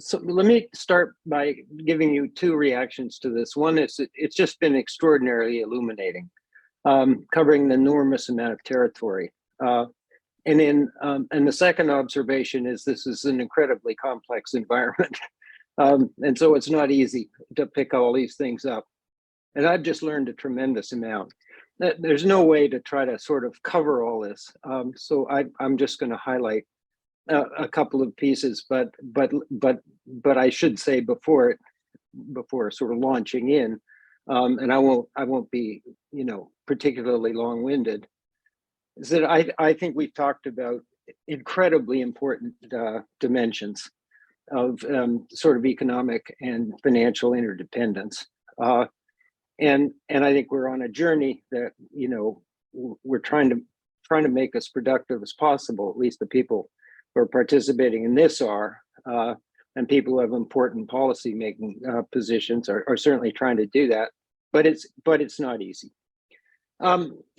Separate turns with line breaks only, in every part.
So let me start by giving you two reactions to this. One is it's just been extraordinarily illuminating, covering an enormous amount of territory. And the second observation is this is an incredibly complex environment. And so it's not easy to pick all these things up. And I've just learned a tremendous amount. There's no way to try to sort of cover all this. So I'm just going to highlight a couple of pieces, but I should say before sort of launching in, and I won't be particularly long-winded, is that I think we've talked about incredibly important dimensions of sort of economic and financial interdependence, and I think we're on a journey that we're trying to make as productive as possible. At least the people who are participating in this are, and people who have important policy making positions are certainly trying to do that. But it's not easy.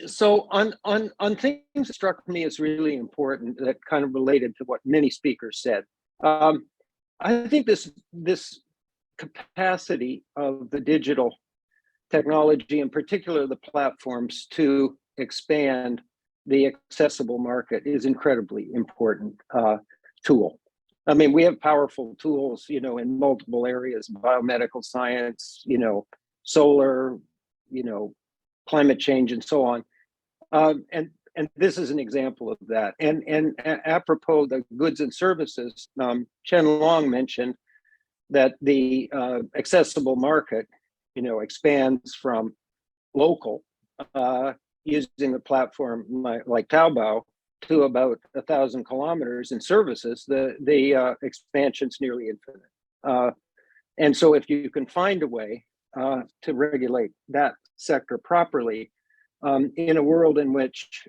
So on things that struck me as really important that kind of related to what many speakers said. I think this capacity of the digital technology, in particular the platforms, to expand the accessible market is incredibly important tool. I mean, we have powerful tools, in multiple areas: biomedical science, solar, climate change, and so on. And this is an example of that. And apropos the goods and services, Chen Long mentioned that the accessible market, expands from local, using a platform like Taobao, to about 1,000 kilometers in services. The expansion's nearly infinite. And so if you can find a way to regulate that sector properly, in a world in which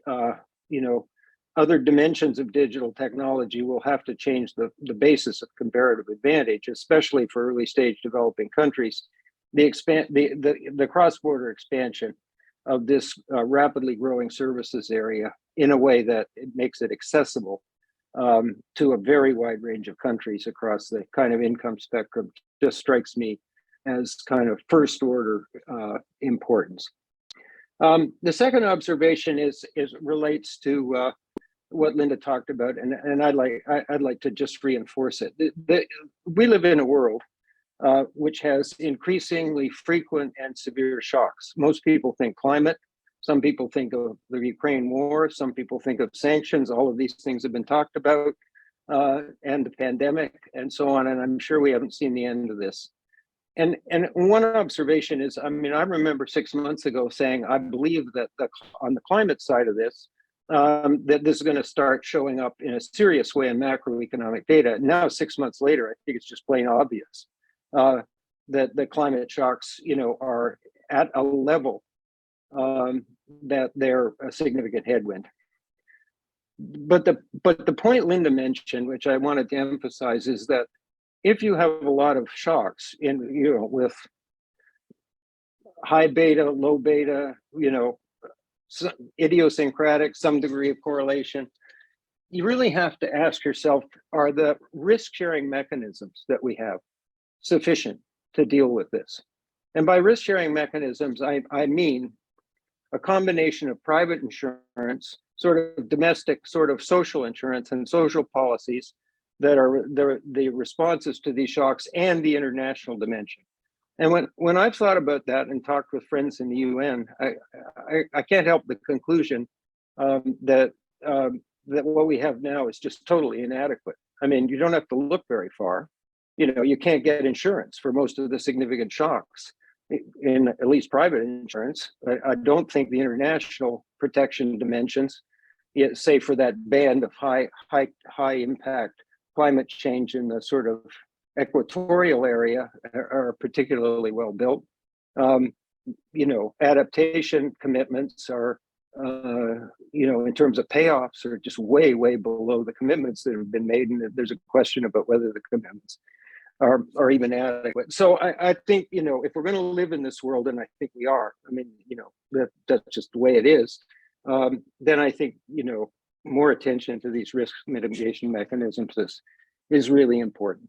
other dimensions of digital technology will have to change the basis of comparative advantage, especially for early stage developing countries, the cross-border expansion of this rapidly growing services area in a way that it makes it accessible to a very wide range of countries across the kind of income spectrum just strikes me as kind of first order importance. The second observation relates to what Linda talked about, and I'd like to just reinforce it. We live in a world which has increasingly frequent and severe shocks. Most people think climate. Some people think of the Ukraine war. Some people think of sanctions. All of these things have been talked about, and the pandemic, and so on. And I'm sure we haven't seen the end of this. And one observation is, I mean, I remember 6 months ago saying, I believe that on the climate side of this, that this is going to start showing up in a serious way in macroeconomic data. Now, 6 months later, I think it's just plain obvious that the climate shocks, are at a level that they're a significant headwind. But the point Linda mentioned, which I wanted to emphasize, is that if you have a lot of shocks with high beta, low beta, idiosyncratic, some degree of correlation, you really have to ask yourself, are the risk-sharing mechanisms that we have sufficient to deal with this? And by risk-sharing mechanisms, I mean a combination of private insurance, sort of domestic, sort of social insurance and social policies that are the responses to these shocks, and the international dimension. And when I've thought about that and talked with friends in the UN, I can't help the conclusion that what we have now is just totally inadequate. I mean, you don't have to look very far. You can't get insurance for most of the significant shocks, in at least private insurance. I don't think the international protection dimensions, say for that band of high impact climate change in the sort of equatorial area, are particularly well built. Adaptation commitments are, in terms of payoffs, are just way below the commitments that have been made, and there's a question about whether the commitments are even adequate. So I think, if we're going to live in this world, and I think we are, I mean, that's just the way it is, then I think, more attention to these risk mitigation mechanisms is really important.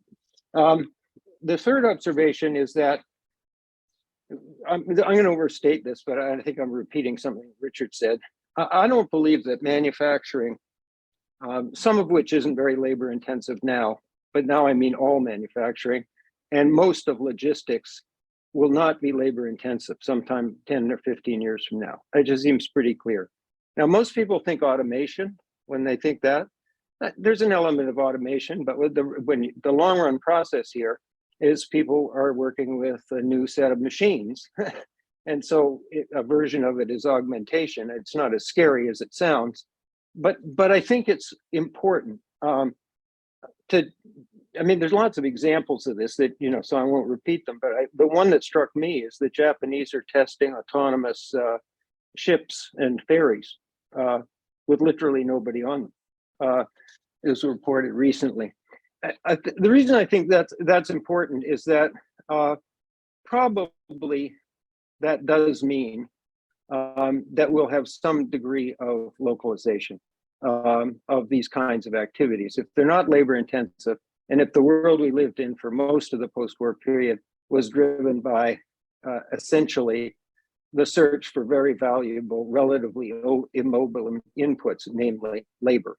The third observation is that I'm going to overstate this, but I think I'm repeating something Richard said. I don't believe that manufacturing, some of which isn't very labor intensive now, but now I mean all manufacturing, and most of logistics will not be labor intensive sometime 10 or 15 years from now. It just seems pretty clear. Now, most people think automation when they think that. There's an element of automation, but with the long run process here is people are working with a new set of machines. And so a version of it is augmentation. It's not as scary as it sounds, but I think it's important I mean, there's lots of examples of this that, so I won't repeat them, but the one that struck me is the Japanese are testing autonomous ships and ferries with literally nobody on them. It was reported recently. The reason I think that's important is that probably that does mean that we'll have some degree of localization of these kinds of activities. If they're not labor intensive, and if the world we lived in for most of the post-war period was driven by essentially the search for very valuable, relatively immobile inputs, namely labor,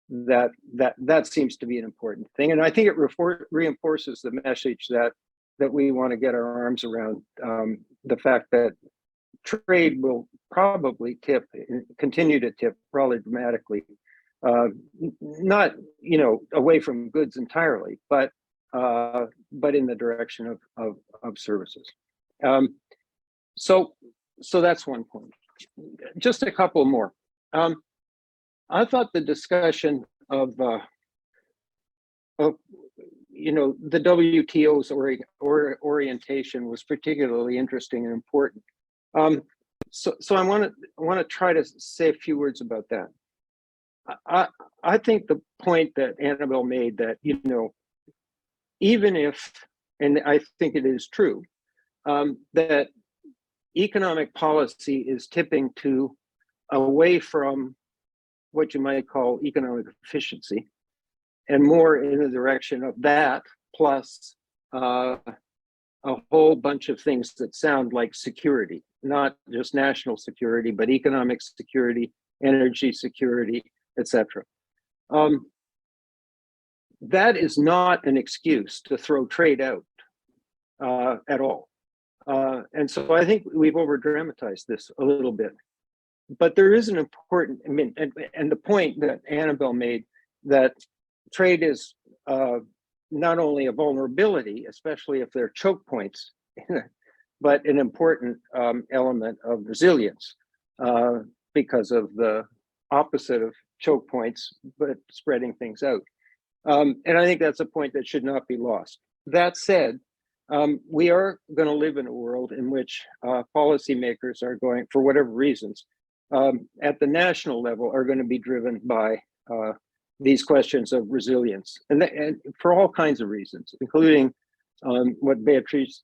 that seems to be an important thing. And I think it reinforces the message that we want to get our arms around the fact that trade will probably continue to tip probably dramatically, not away from goods entirely, but in the direction of services. So that's one point. Just a couple more. I thought the discussion of the WTO's orientation was particularly interesting and important. So I want to try to say a few words about that. I think the point that Annabelle made that, even if, and I think it is true, that economic policy is tipping away from what you might call economic efficiency and more in the direction of that plus a whole bunch of things that sound like security, not just national security, but economic security, energy security, etc. That is not an excuse to throw trade out at all. And so I think we've over dramatized this a little bit. But there is an important, and the point that Annabelle made, that trade is not only a vulnerability, especially if they're choke points, but an important element of resilience because of the opposite of choke points, but spreading things out. And I think that's a point that should not be lost. That said, we are going to live in a world in which policymakers are going, for whatever reasons, at the national level, are going to be driven by these questions of resilience, and for all kinds of reasons, including what Beatrice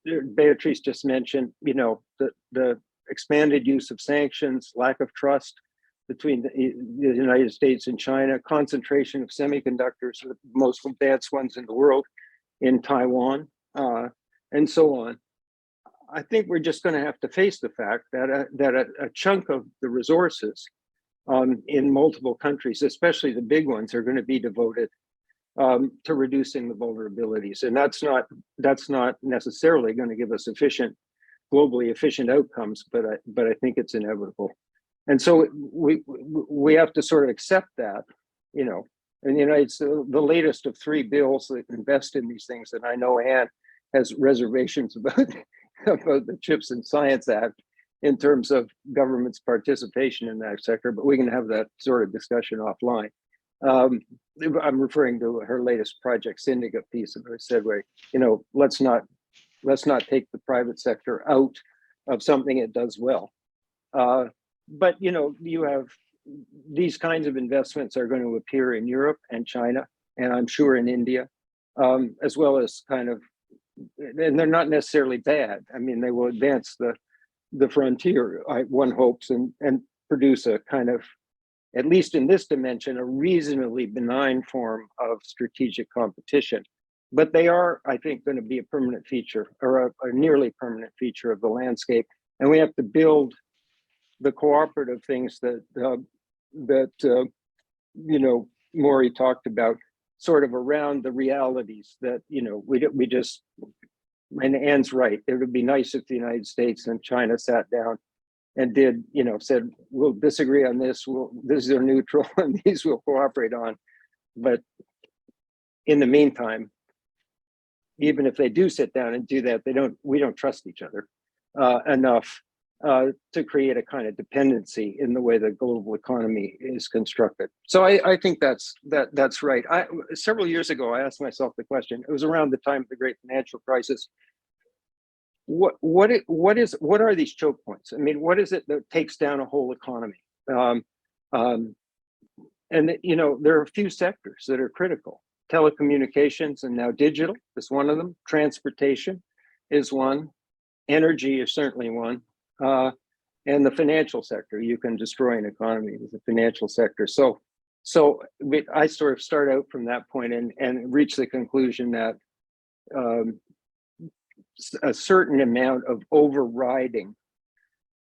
just mentioned. The expanded use of sanctions, lack of trust between the United States and China, concentration of semiconductors, the most advanced ones in the world, in Taiwan, and so on. I think we're just going to have to face the fact that a chunk of the resources in multiple countries, especially the big ones, are going to be devoted to reducing the vulnerabilities, and that's not necessarily going to give us globally efficient outcomes. But I think it's inevitable, and so we have to sort of accept that, And it's the latest of 3 bills that invest in these things, and I know Anne has reservations about the CHIPS and Science Act in terms of government's participation in that sector, but we can have that sort of discussion offline. I'm referring to her latest Project Syndicate piece, and I said, let's not take the private sector out of something it does well. But you have these kinds of investments are going to appear in Europe and China, and I'm sure in India, as well as and they're not necessarily bad. They will advance the frontier, one hopes, and produce a kind of, at least in this dimension, a reasonably benign form of strategic competition but they are, I think, going to be a permanent feature, or a nearly permanent feature of the landscape. And we have to build the cooperative things that Maury talked about, sort of around the realities that we just. And Anne's right. It would be nice if the United States and China sat down and said, we'll disagree on this. These are neutral, and these we'll cooperate on. But in the meantime, even if they do sit down and do that, we don't trust each other enough to create a kind of dependency in the way the global economy is constructed. So I think that's right. Several years ago, I asked myself the question. It was around the time of the great financial crisis. What are these choke points? I mean, what is it that takes down a whole economy? And there are a few sectors that are critical. Telecommunications and now digital is one of them. Transportation is one. Energy is certainly one. And the financial sector. You can destroy an economy with the financial sector. So I sort of start out from that point and reach the conclusion that a certain amount of overriding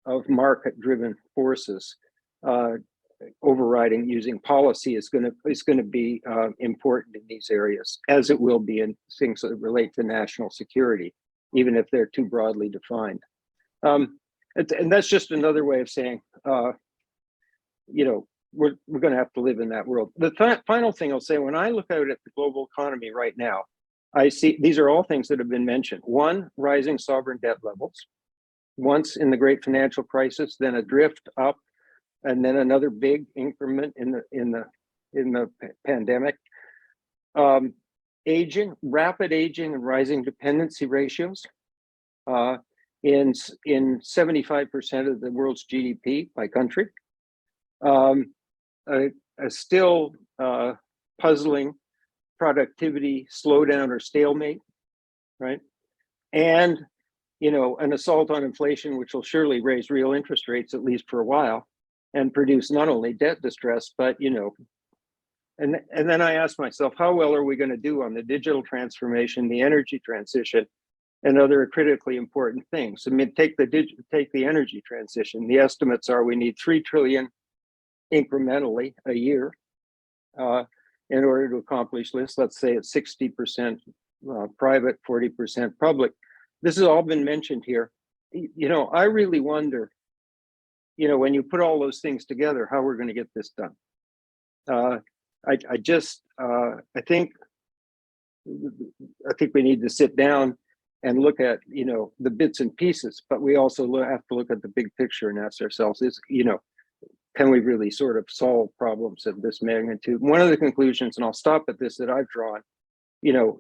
of market-driven forces, overriding using policy is going to be important in these areas, as it will be in things that relate to national security, even if they're too broadly defined. And that's just another way of saying, we're going to have to live in that world. The final thing I'll say, when I look out at the global economy right now, I see these are all things that have been mentioned. One, rising sovereign debt levels. Once in the great financial crisis, then a drift up, and then another big increment in the pandemic. Rapid aging and rising dependency ratios in 75% of the world's GDP by country. A still puzzling productivity slowdown or stalemate, right? And an assault on inflation, which will surely raise real interest rates, at least for a while, and produce not only debt distress, but and then I ask myself, how well are we going to do on the digital transformation, the energy transition, and other critically important things? I mean, take the energy transition. The estimates are we need 3 trillion incrementally a year in order to accomplish this. Let's say it's 60% private, 40% public. This has all been mentioned here. I really wonder, when you put all those things together, how we're going to get this done. I think we need to sit down and look at the bits and pieces, but we also have to look at the big picture and ask ourselves, can we really sort of solve problems of this magnitude? One of the conclusions, and I'll stop at this, that I've drawn,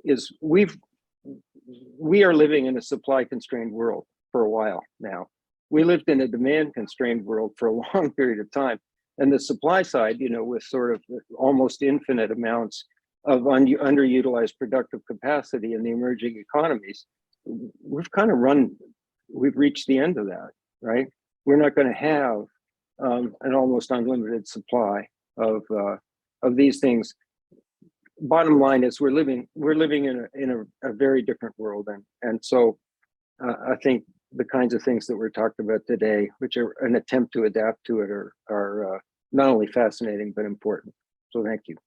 is we are living in a supply constrained world for a while now. We lived in a demand constrained world for a long period of time. And the supply side, with sort of almost infinite amounts of underutilized productive capacity in the emerging economies, we've reached the end of that, right? We're not going to have an almost unlimited supply of these things. Bottom line is we're living in a very different world, and so I think the kinds of things that we're talking about today, which are an attempt to adapt to it, are not only fascinating but important. So thank you.